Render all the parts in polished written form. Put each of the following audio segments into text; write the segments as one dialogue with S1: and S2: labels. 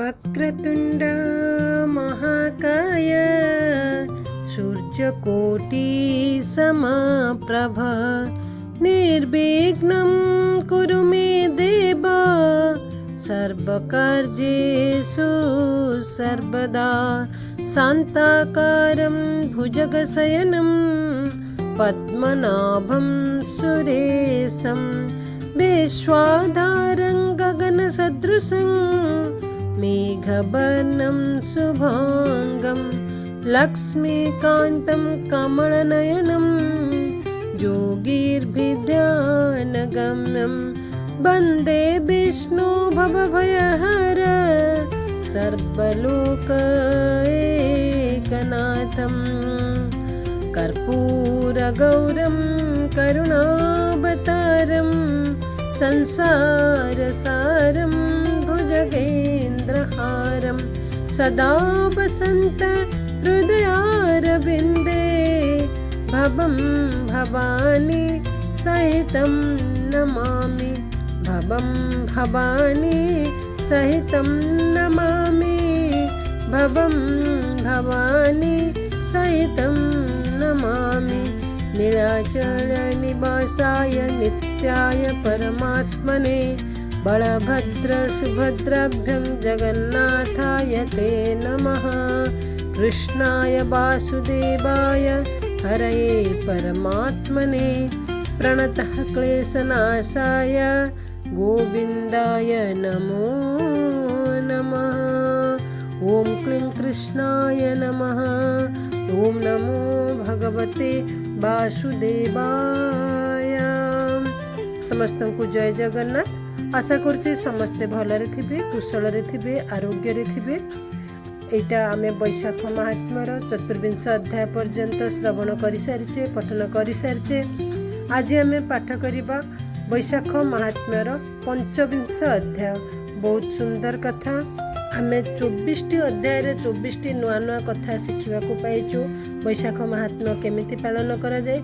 S1: वक्रतुण्ड महाकाय सूर्यकोटि समप्रभ निर्विघ्नं कुरु मे देव सर्वकार्येषु सर्वदा शान्ताकारं भुजगशयनं पद्मनाभं सुरेशं विश्वाधारं गगनसदृशं मेघवर्णं शुभांगं लक्ष्मीकान्तं कमलनयनं योगिर्भिध्यानगम्यं वन्दे विष्णु भवभयहर सर्वलोकैकनाथं कर्पूरगौरं करुणावतारं संसारसारं भुजगेन्द्रहारं सदा वसन्त हृदयारविन्दे भवं भवानी सहितं नमामि भवं भवानी सहितं नमामि भवं भवानी सहितं नमामि नीलाचल निवासाय नित्याय परमात्मने बलभद्र सुभद्राभ्यं जगन्नाथाय ते नमः कृष्णाय वासुदेवाय हरये परमात्मने प्रणतः क्लेशनाशाय गोविन्दाय नमो नमः। ॐ क्लीं कृष्णाय नमः। ॐ नमो भगवते वासुदेवाय। समस्तंकु जय जगन्नाथ। आशा करुछि समस्ते भलरे थिबे, कुशलरे थिबे, आरोग्यरे थिबे। एटा आमे वैशाख महात्म्यर चतुर्विंश अध्याय पर्यंत श्रवण करि सारिचे, पठन करि सारिचे। आज आमे पाठ करिबा वैशाख महात्म्यर पंचविंश अध्याय। बहुत सुंदर कथा। आमे 24 अध्याय रे 24 नुआ नुआ कथा शिखिबा को पाइछु। वैशाख महात्म्य केमिति पालन करा जाय आ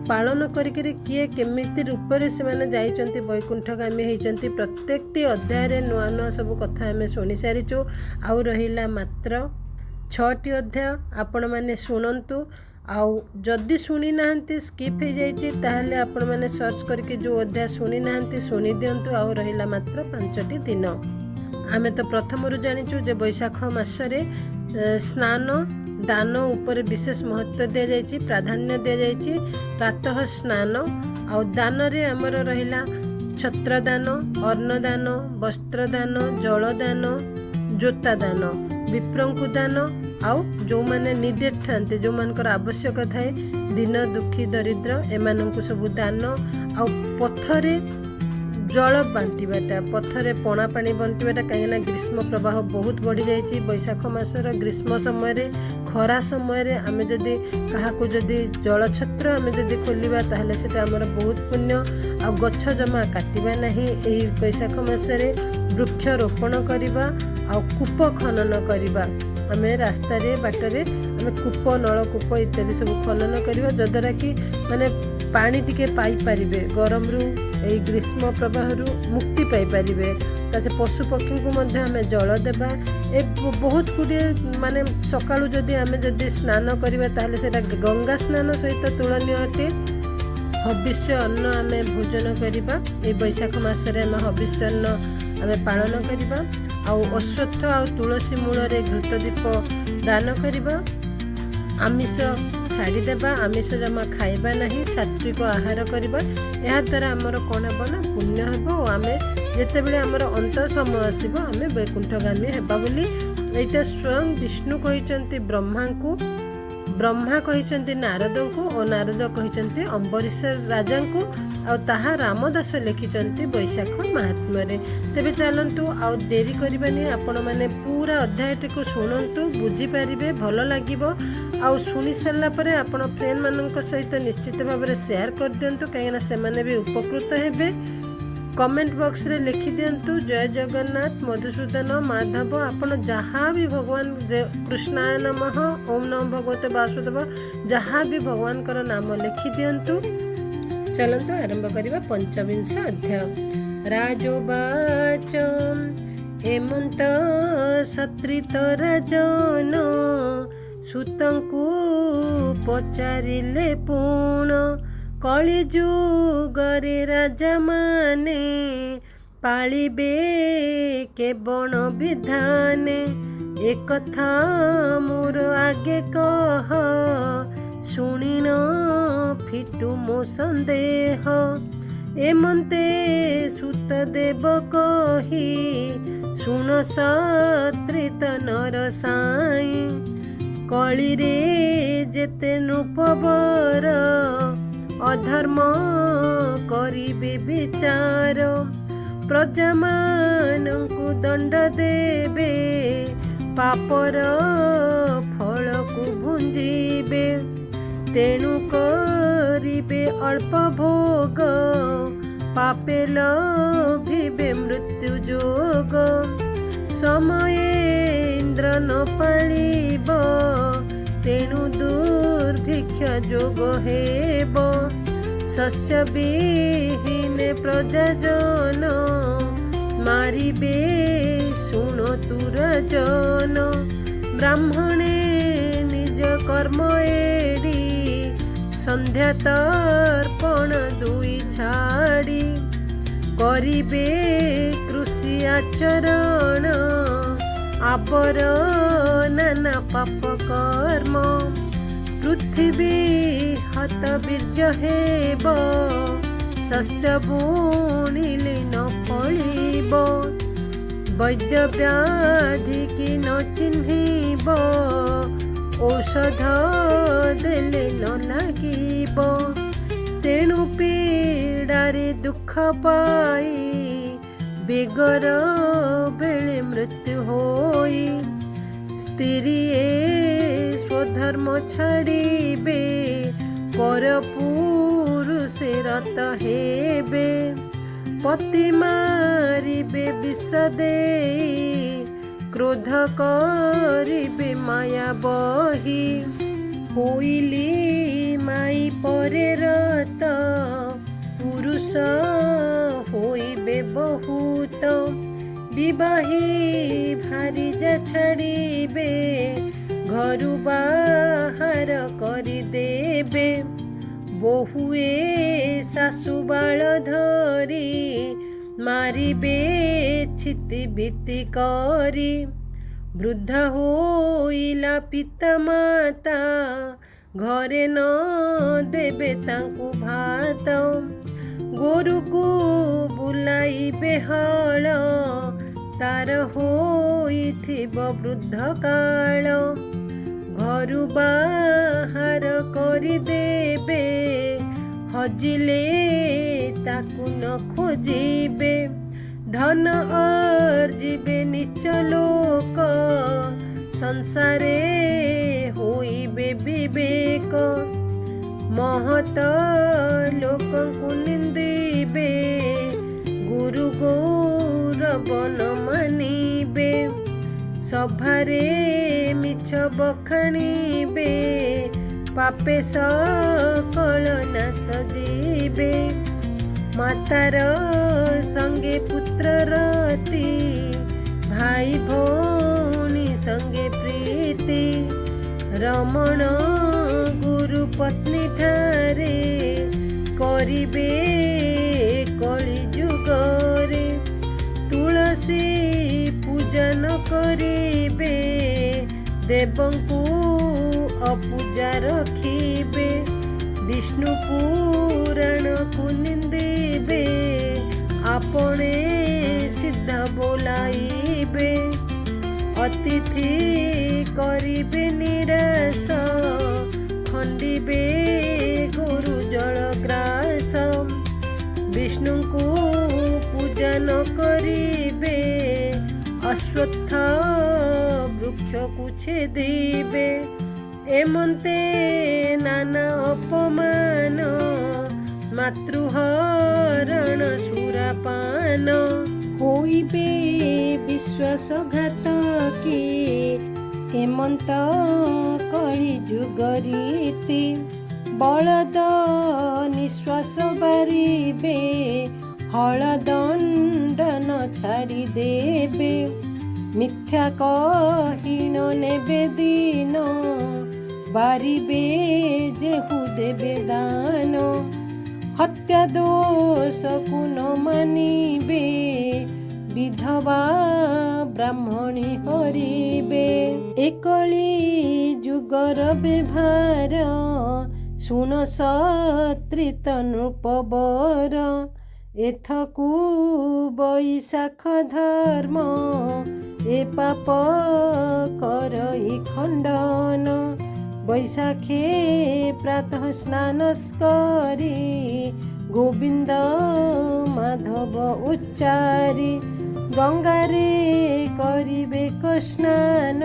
S1: पालन करिकरी किए केमिति रूपरे से माने जाइचंती वैकुंठगामी हेचंती। प्रत्येकटी अध्याय रे नुआ नुआ सब कथा आमे सुनि सारिछु। आ रहिला मात्र 6टी अध्याय आपण माने सुनंतु। आउ जदि शुणी नाहंती स्किप हो जाइए ताहले आपण माने सर्च करके जो अध्याय शुणी नाहंती शुणी दियंतु। आउ रहिला मात्र 5टी दिन। आमे तो प्रथमरु जानिचु जे वैशाख मासरे स्नान दान उपर विशेष महत्व दिया जाइए, प्राधान्य दिया जाइए। प्रातः स्नान आउ दान रे हमर रहिला छत्रदान, अन्नदान, वस्त्रदान, जलदान, जोतादान, विप्रंकु दान आउ जो माने नीडेड थांते, जो मानकर आवश्यक थाए, दिन दुखी दरिद्र एमानंकु सब दान। आउ पथरे जल बांटिबाटा, पथरे पणा पानी बांटिबाटा। कहीं ग्रीष्म प्रवाह बहुत बढ़ी जाइए। वैशाख मासर ग्रीष्म समय खरा समय आमे जदि काहाकु जदि जलछत्र आमे जदि खोलिबा ताहले सेटा हमर बहुत पुण्य। आ गछ जमा काटिबा नहीं। एही वैशाख मासरे वृक्ष रोपण करिबा आ कूप खनन करिबा। आमे रास्ता रे बाटरे आमे कूप नलकूप इत्यादि सब खनन करिबा जद्वारा कि माने पानी टिके पाई पारिबे, गरम रु ए ग्रीष्म प्रवाह रु मुक्ति पाई पारिबे। ताचे पशु पक्षी को मध्य आमे जल देबा। ए बहुत गुड़िए माने सकाळु जदि आमे जदि स्नान करिबा ताहले सेटा गंगा स्नान सहित तुलनीय अटे। हविष्य अन्न आमे भोजन करिबा। ए वैशाख मासरे आमे हविष्य अन्न आमे पालन करिबा। आउ अश्वत्थ आउ तुलसी मूल रे घृत दीप दान करिबा। आमिष छाड़ी देबा, आमिष जमा खाइबा नहीं, सात्विक आहार करिबा। या द्वारा हमर कोन हेबो ना पुण्य हेबो। आमे जेतेबेले हमर अंत समय आसीबो आमे वैकुंठगामी हेबा बोली एटा स्वयं विष्णु कहिचंती ब्रह्मा को। ब्रह्मा कहिचंती नारद को और नारद कहिचंती अम्बरीश राजा को। आ ताहा रामदास लिखिचंती वैशाख महात्म्य रे। तेबे चलंतु आ देरी करबानी, आपण माने पूरा अध्यायटी को शुणंतु, बुझी पारिबे, भलो लागिबो। आ शुणी सारा परे आपण फ्रेंड मानक सहित निश्चित भाव में शेयर कर दिंतु, कहीं से माने भी उपकृत हेबे। कमेंट बॉक्स रे लिखि दिंतु जय जगन्नाथ, मधुसूदन, माधव। आपण जहाँ भी भगवान कृष्णाय नमः, ओम नमः भगवते वासुदेव, जहाँ भी भगवान कर नाम लिखि दिंतु। चलंतु आरंभ करिबा पंचविंश अध्याय। राजोवाच हेमंत सत्रित राजन सुतंकु पचारिले पुण कଳି जुगरे राजा माने पालिबे केवण विधाने एकथा मोर आगे कह शुणिन फिटु मो संदेह एमंते सुत देव कही शुण सत्रित नर साई कଳି रे जेते नृपवर अधर्म करिबे विचार प्रजामानंकु दंड देबे पापर फल को भुंजीबे तेणु करिबे अल्प भोग पापे लभिबे मृत्यु जोग समय इंद्र न पालिब तेणु दुर्भिक्ष जोग हेब शस्य विहीने प्रजाजन मारिबे शुण तुरजन ब्राह्मणे निज कर्म एडी संध्या तर्पण दुई छाड़ी करिबे कृषि आचरण आबर नाना पाप कर्म पृथ्वी हत बीर्य हेब शस्य बुणिले न फलिब वैद्य व्याधि की न चिन्हिब औषध देले न लागिब तेणु पीड़ारे दुख पाई बेगर बेले मृत्यु होई स्त्री स्वधर्म छाड़िबे पर पुरुषे रत हेबे पति मारिबे विष देई क्रोध करिबे माया बही होइली माई परे रत पुरुष होइबे बहुत विवाही भारी जा छाड़िबे घरु बाहर करिदेबे बहुए सासु बाल धरी मारिबे छिति बीति करी वृद्ध होइला पिता माता घरे न देबे तांकु भात गोरु को बुलाइबे हल तार होइथिब वृद्ध काल घरु बाहर करिदेबे हजिले ताकु न खोजिबे धन अर्जिबे नीच लोक संसारे होइबे विवेक महत लोकंकु निंदिबे गुरु गौरव न मानिबे सभारे मिछ बखाणिबे पापे सकल नाश जीवे मातार संगे पुत्र रति भाई भौणी संगे प्रीति रमण गुरु पत्नी ठारे करिबे कଳି जुगरे तुलसी पूजन करिबे देवंकु अपूजा रखिबे विष्णु पुराण को निंदिबे आपणे सिद्ध बोलाइबे अतिथि करिबे निराश खंडिबे गुरु जल ग्रास विष्णु को पूजा न करिबे अश्वत्थ वृक्ष को छेदिबे एमंते नाना अपमान मातृहरण सुरापान होइबे विश्वासघातकी एमंत कଳି जुग रीति बलद निश्वास बारिबे हलदंड न ଛାଡ଼ି ଦେବେ। ମିଥ୍ୟା କହିଣ ନେବେ ଦିନ, ବାରିବେ ଯେହୁ ଦେବେ ଦାନ। ହତ୍ୟା ଦୋଷକୁ ନ ମାନିବେ, ବିଧବା ବ୍ରାହ୍ମଣୀ ହରିବେ। ଏକଳି ଯୁଗର ବ୍ୟବହାର, ଶୁଣ ସତ୍ରିତ ନୃପବର। ଏଥକୁ ବୈଶାଖ ଧର୍ମ, ଏ ପାପ କରଇ ଖଣ୍ଡନ। ବୈଶାଖେ ପ୍ରାତଃ ସ୍ନାନ କରି, ଗୋବିନ୍ଦ ମାଧବ ଉଚ୍ଚାରି। ଗଙ୍ଗାରେ କରିବେ ସ୍ନାନ,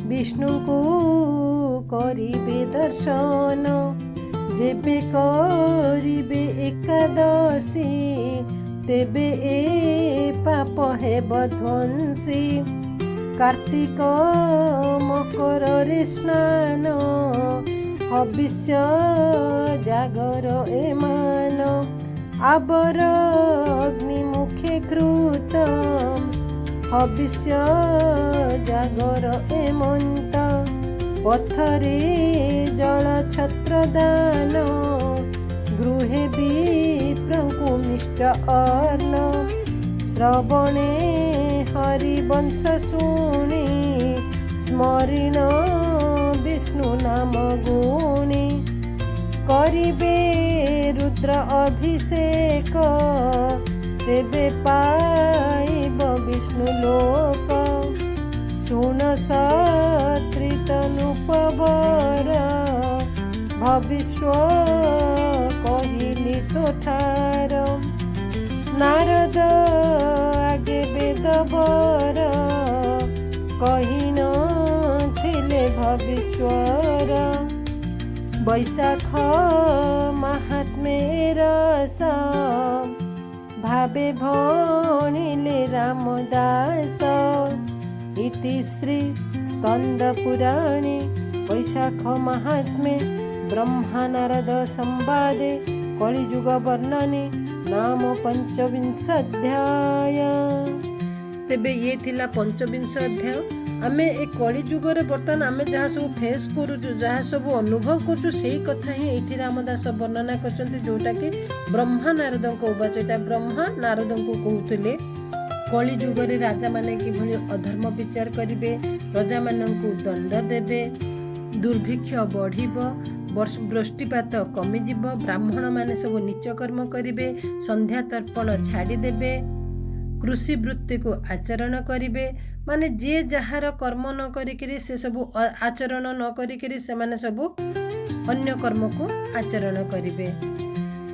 S1: ବିଷ୍ଣୁଙ୍କୁ କରିବେ ଦର୍ଶନ। ଯେବେ କରିବେ ଏକାଦଶୀ, ତେବେ ଏ ପାପ ହେବ ଧ୍ୱଂସୀ। କାର୍ତ୍ତିକ ମକରରେ ସ୍ନାନ, ହବିଷ୍ୟ ଜାଗର ଏମାନ। ଆବର ଅଗ୍ନି ମୁଖେ କୃତ, ହବିଷ୍ୟ ଜାଗର ଏମନ୍ତ। ପଥରେ ଜଳ ଛତ୍ର ଦାନ, ଗୃହେ ବିପ୍ରଙ୍କୁ ମିଷ୍ଟ ଅନ୍ନ। ଶ୍ରବଣେ ହରିବଂଶ ଶୁଣି, ସ୍ମରିଣ ବିଷ୍ଣୁ ନାମ ଗୁଣି। କରିବେ ରୁଦ୍ର ଅଭିଷେକ, ତେବେ ପାଇବ ବିଷ୍ଣୁ ଲୋକ। ଶୁଣ ସତ୍ରିତ ନୃପବର, ଭବିଷ୍ୟ କହିଲି ତୋଠାର। ନାରଦ ଆଗେ ବେଦବର, କହିନ ଥିଲେ ଭବିଷ୍ୟର। ବୈଶାଖ ମାହାତ୍ମ୍ୟେ ରସ, ଭାବେ ଭଣିଲେ ରାମଦାସ। ଇତି ଶ୍ରୀ ସ୍କନ୍ଦ ପୁରାଣେ ବୈଶାଖ ମାହାତ୍ମ୍ୟେ ବ୍ରହ୍ମା ନାରଦ ସମ୍ବାଦେ କଳିଯୁଗ ବର୍ଣ୍ଣନେ ନାମ ପଞ୍ଚବିଂଶ ଅଧ୍ୟାୟ। ତେବେ ଇଏ ଥିଲା ପଞ୍ଚବିଂଶ ଅଧ୍ୟାୟ। ଆମେ ଏ କଳିଯୁଗରେ ବର୍ତ୍ତମାନ ଆମେ ଯାହା ସବୁ ଫେସ୍ କରୁଛୁ, ଯାହା ସବୁ ଅନୁଭବ କରୁଛୁ, ସେଇ କଥା ହିଁ ଏଇଠି ରାମଦାସ ବର୍ଣ୍ଣନା କରିଛନ୍ତି, ଯେଉଁଟାକି ବ୍ରହ୍ମା ନାରଦଙ୍କ ଉବାଚ। ଏଇଟା ବ୍ରହ୍ମା ନାରଦଙ୍କୁ କହୁଥିଲେ। କଳିଯୁଗରେ ରାଜାମାନେ କିଭଳି ଅଧର୍ମ ବିଚାର କରିବେ, ପ୍ରଜାମାନଙ୍କୁ ଦଣ୍ଡ ଦେବେ, ଦୁର୍ଭିକ୍ଷ ବଢ଼ିବ, ବୃଷ୍ଟିପାତ କମିଯିବ, ବ୍ରାହ୍ମଣମାନେ ସବୁ ନୀଚ କର୍ମ କରିବେ, ସନ୍ଧ୍ୟା ତର୍ପଣ ଛାଡ଼ିଦେବେ, କୃଷି ବୃତ୍ତିକୁ ଆଚରଣ କରିବେ। ମାନେ ଯିଏ ଯାହାର କର୍ମ ନ କରିକିରି, ସେ ସବୁ ଆଚରଣ ନ କରିକିରି ସେମାନେ ସବୁ ଅନ୍ୟ କର୍ମକୁ ଆଚରଣ କରିବେ।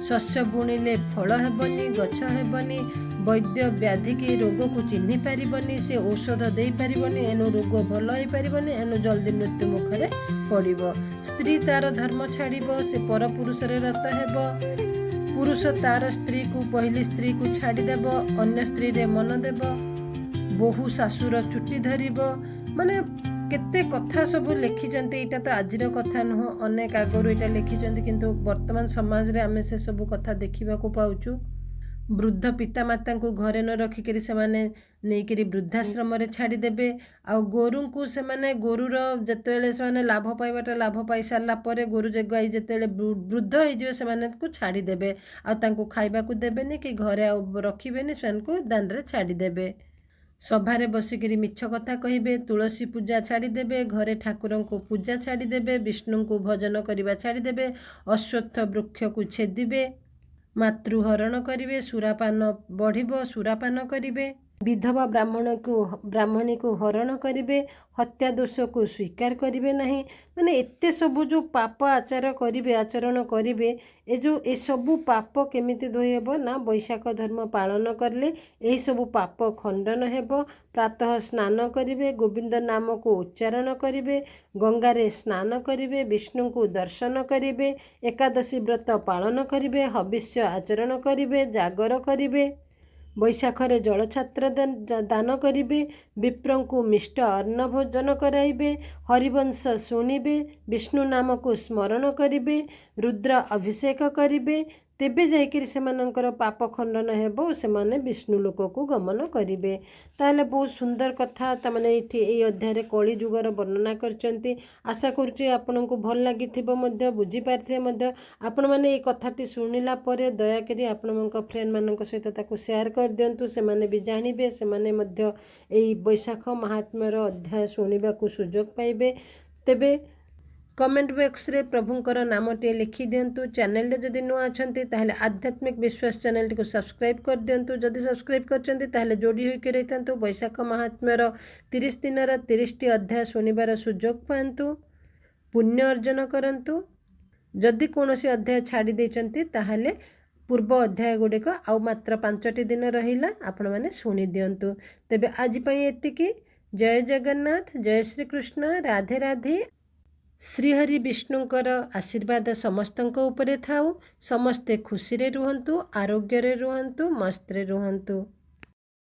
S1: ଶସ୍ୟ ବୁଣିଲେ ଫଳ ହେବନି, ଗଛ ହେବନି, ବୈଦ୍ୟ ବ୍ୟାଧିକି ରୋଗକୁ ଚିହ୍ନି ପାରିବନି, ସେ ଔଷଧ ଦେଇପାରିବନି, ଏଣୁ ରୋଗ ଭଲ ହେଇପାରିବନି, ଏଣୁ ଜଲ୍ଦି ମୃତ୍ୟୁ ମୁଖରେ ପଡ଼ିବ। ସ୍ତ୍ରୀ ତାର ଧର୍ମ ଛାଡ଼ିବ, ସେ ପରପୁରୁଷରେ ରତ ହେବ। ପୁରୁଷ ତାର ସ୍ତ୍ରୀକୁ, ପହିଲି ସ୍ତ୍ରୀକୁ ଛାଡ଼ିଦେବ, ଅନ୍ୟ ସ୍ତ୍ରୀରେ ମନ ଦେବ। ବୋହୂ ଶାଶୁର ଚୁଟି ଧରିବ। ମାନେ କେତେ କଥା ସବୁ ଲେଖିଛନ୍ତି। ଏଇଟା ତ ଆଜିର କଥା ନୁହଁ, ଅନେକ ଆଗରୁ ଏଇଟା ଲେଖିଛନ୍ତି, କିନ୍ତୁ ବର୍ତ୍ତମାନ ସମାଜରେ ଆମେ ସେ ସବୁ କଥା ଦେଖିବାକୁ ପାଉଛୁ। ବୃଦ୍ଧ ପିତାମାତାଙ୍କୁ ଘରେ ନ ରଖିକରି ସେମାନେ ନେଇକରି ବୃଦ୍ଧାଶ୍ରମରେ ଛାଡ଼ିଦେବେ। ଆଉ ଗୋରୁଙ୍କୁ ସେମାନେ, ଗୋରୁର ଯେତେବେଳେ ସେମାନେ ଲାଭ ପାଇବାଟା ଲାଭ ପାଇସାରିଲା ପରେ, ଗୋରୁ ଗାଈ ଯେତେବେଳେ ବୃଦ୍ଧ ହେଇଯିବେ, ସେମାନଙ୍କୁ ଛାଡ଼ିଦେବେ। ଆଉ ତାଙ୍କୁ ଖାଇବାକୁ ଦେବେନି କି ଘରେ ଆଉ ରଖିବେନି, ସେମାନଙ୍କୁ ଦାଣ୍ଡରେ ଛାଡ଼ିଦେବେ। ସଭାରେ ବସିକିରି ମିଛ କଥା କହିବେ, ତୁଳସୀ ପୂଜା ଛାଡ଼ିଦେବେ, ଘରେ ଠାକୁରଙ୍କୁ ପୂଜା ଛାଡ଼ିଦେବେ, ବିଷ୍ଣୁଙ୍କୁ ଭଜନ କରିବା ଛାଡ଼ିଦେବେ, ଅଶ୍ୱତ୍ଥ ବୃକ୍ଷକୁ ଛେଦିବେ, ମାତୃହରଣ କରିବେ, ସୁରାପାନ ବଢ଼ିବ, ସୁରାପାନ କରିବେ, ବିଧବା ବ୍ରାହ୍ମଣୀକୁ ହରଣ କରିବେ, ହତ୍ୟା ଦୋଷକୁ ସ୍ୱୀକାର କରିବେ ନାହିଁ। ମାନେ ଏତେ ସବୁ ଯେଉଁ ପାପ ଆଚରଣ କରିବେ, ଏସବୁ ପାପ କେମିତି ଧୋଇ ହେବ ନା, ବୈଶାଖ ଧର୍ମ ପାଳନ କଲେ ଏହିସବୁ ପାପ ଖଣ୍ଡନ ହେବ। ପ୍ରାତଃ ସ୍ନାନ କରିବେ, ଗୋବିନ୍ଦ ନାମକୁ ଉଚ୍ଚାରଣ କରିବେ, ଗଙ୍ଗାରେ ସ୍ନାନ କରିବେ, ବିଷ୍ଣୁଙ୍କୁ ଦର୍ଶନ କରିବେ, ଏକାଦଶୀ ବ୍ରତ ପାଳନ କରିବେ, ହବିଷ୍ୟ ଆଚରଣ କରିବେ, ଜାଗର କରିବେ, ବୈଶାଖରେ ଜଳଛତ୍ର ଦାନ କରିବେ, ବିପ୍ରଙ୍କୁ ମିଷ୍ଟ ଅନ୍ନ ଭୋଜନ କରାଇବେ, ହରିବଂଶ ଶୁଣିବେ, ବିଷ୍ଣୁ ନାମକୁ ସ୍ମରଣ କରିବେ, ରୁଦ୍ର ଅଭିଷେକ କରିବେ। तेबे जाइकिरि सेमानंकर पाप खंडन हेबो सेमाने विष्णु लोकକୁ गमन करिवे। ताहले बहुत सुंदर कथा तामाने इठी एई अध्याय रे कली जुगर वर्णना करचंती। आशा करूची आपनकु भल लागिथिबो मध्य बुझी पारथिबे मध्य आपण माने ए कथाटी सुनिला परे दया करी आपनक फ्रेंड मानक सहित ताकू शेयर कर दियंतु सेमाने भी जानिबे सेमाने मध्य एई वैशाख महात्म्यर अध्याय सुनिबाकू सुजोग पाइबे। तेबे कमेंट बॉक्स रे प्रभुंकर नामटे लिखि दियंतु। चैनल रे जदि नुआ अछंती ताहले आध्यात्मिक विश्वास चैनल को सब्सक्राइब कर दियंतु। जदि सब्सक्राइब करचंती ताहले जोड़ी होई के रहितंतु। वैशाख महात्म्यर 30 दिनर 30 टी अध्याय सुनिबार सुजोग पांतु, पुण्य अर्जन करंतु। जदि कोनोसी अध्याय छाड़ी देचंती ताहले पूर्व अध्याय गुड़िक आउ मात्र 5 दिन रहिला आपण माने सुनी दियंतु। तेबे आज पई एतिकी। जय जगन्नाथ, जय श्री कृष्ण, राधे राधे। श्रीहरि विष्णुंकर आशीर्वाद समस्तंक उपरे थाउ। समस्ते खुशी रे रुहंतु, आरोग्य रे रुहंतु, मस्त रे रुहंतु।